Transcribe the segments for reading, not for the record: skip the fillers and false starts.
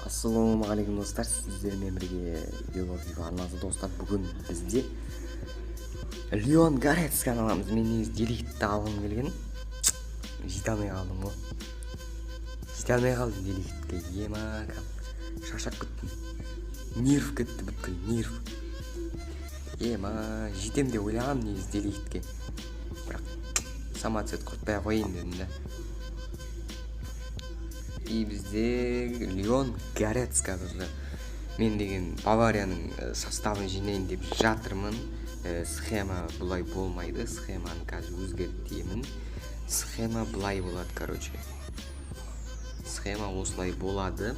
Ассалаумағалейкум достар, сіздермен бірге Веловив арнасы достар. Бүгін бізде Леон Горецкийді аламыз. Мен негізі деликтті алғым келген, жете алмай қалдым ғой. Жете алмай қалдым деликтке. Шаршап кеттім. Нерв кетті бүткіл, нерв. Жетем деп ойлағам негізі деликтке. Бірақ самоцвет құртпай қойын дедім да. И бізде Леон Горецкий достар. Мен деген Баварияның составын жинайын деп жатырмын. Схема бұлай болмайды. Схеманы қазір өзгертемін. Схема бұлай болады, короче. Схема осылай болады.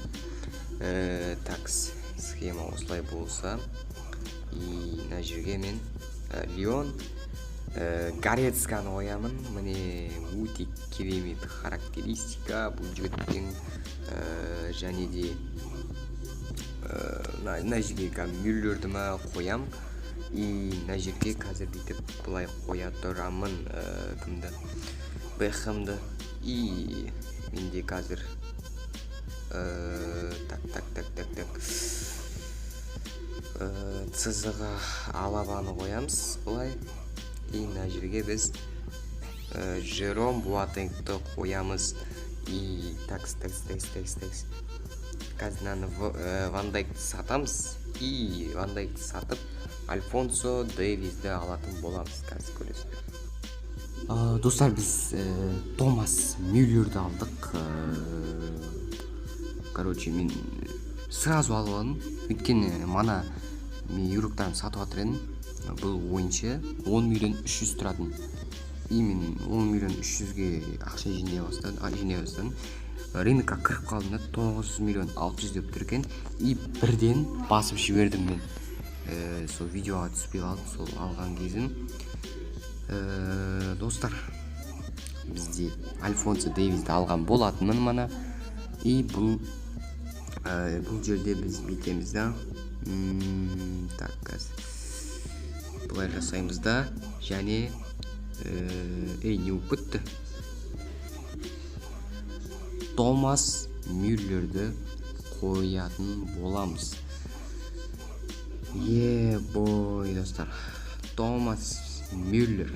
Схема осылай болса. И мына жерге мен Леон Горецкийді қоямын. Міне өте керемет характеристика бұл жігіттің. Және де мына жерге Мюллерді қоям. И мына жерге қазір бүйтіп бұлай қоя тұрамын кімді? Бекхэмді. И менде қазір цызыға Алабаны қоямыз бұлай. И мына жерге біз Жером Буатенгті қоямыз. И такс. Қазір мынаны Ван Дайкті сатамыз. И Ван Дайкті сатып Альфонсо Дэвисті алатын боламыз. Қазір көресіздер. Достар, біз Томас Мюллерді алдық. Короче, мен сразу алып алдым. Өйткені мана мен еуроктарын сатып жатыр едім. Бұл ойыншы 10 миллион 300 тұратын. И мен 10 миллион 300-ге ақша жинай бастадым. Рынокқа кіріп қалдым, 9 миллион 600 деп тұр екен. И бірден басып жібердім мен. Сол видеоға түспей қалдым, сол алған кезім. Достар, бізде Альфонсо Дэвисті алған болатынмын мана. И бұл жерде біз бүйтеміз да. Бұлай жасаймыз да. Және не өпітті. Томас Мюллерді қоятын боламыз. Бой, достар. Томас Мюллер.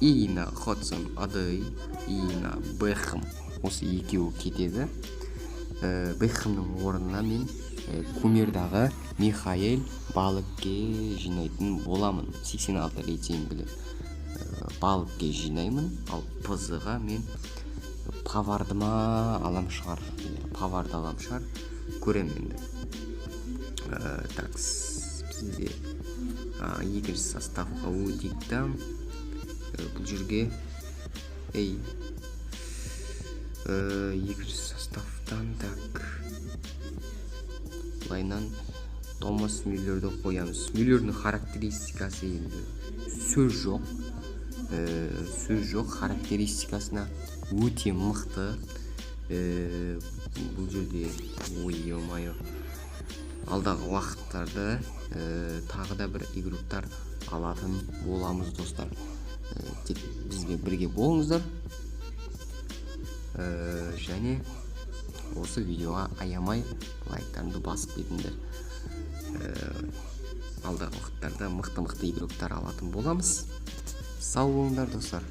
Ина Ходсон Адой, Ина Бекхэм. Осы екеуі кетеді. Бекхэмнің орнына мен Кумердағы Михаэль Балыкке жинайтын боламын. 86 рейтингілі Балыкке жинаймын. Ал пызыға мен Паварды алам шығар. Паварды алам шығар. Көрем енді. Бізде екінші составға өтейді. Бұл жерге екінші составтан Лайнан Томас Мюллерді қоямыз. Мюллердің характеристикасы енді сөз жоқ. Характеристикасына өте мықты. Бұл жерде алдағы уақыттарды тағы да бір игроктар алатын боламыз достар. Тек бізбен бірге болыңыздар. Және осы видеоға аямай лайктарыңды басып кетіңдер. Алдағы уақыттарда мықты игроктар алатын боламыз. Сау болыңдар достар.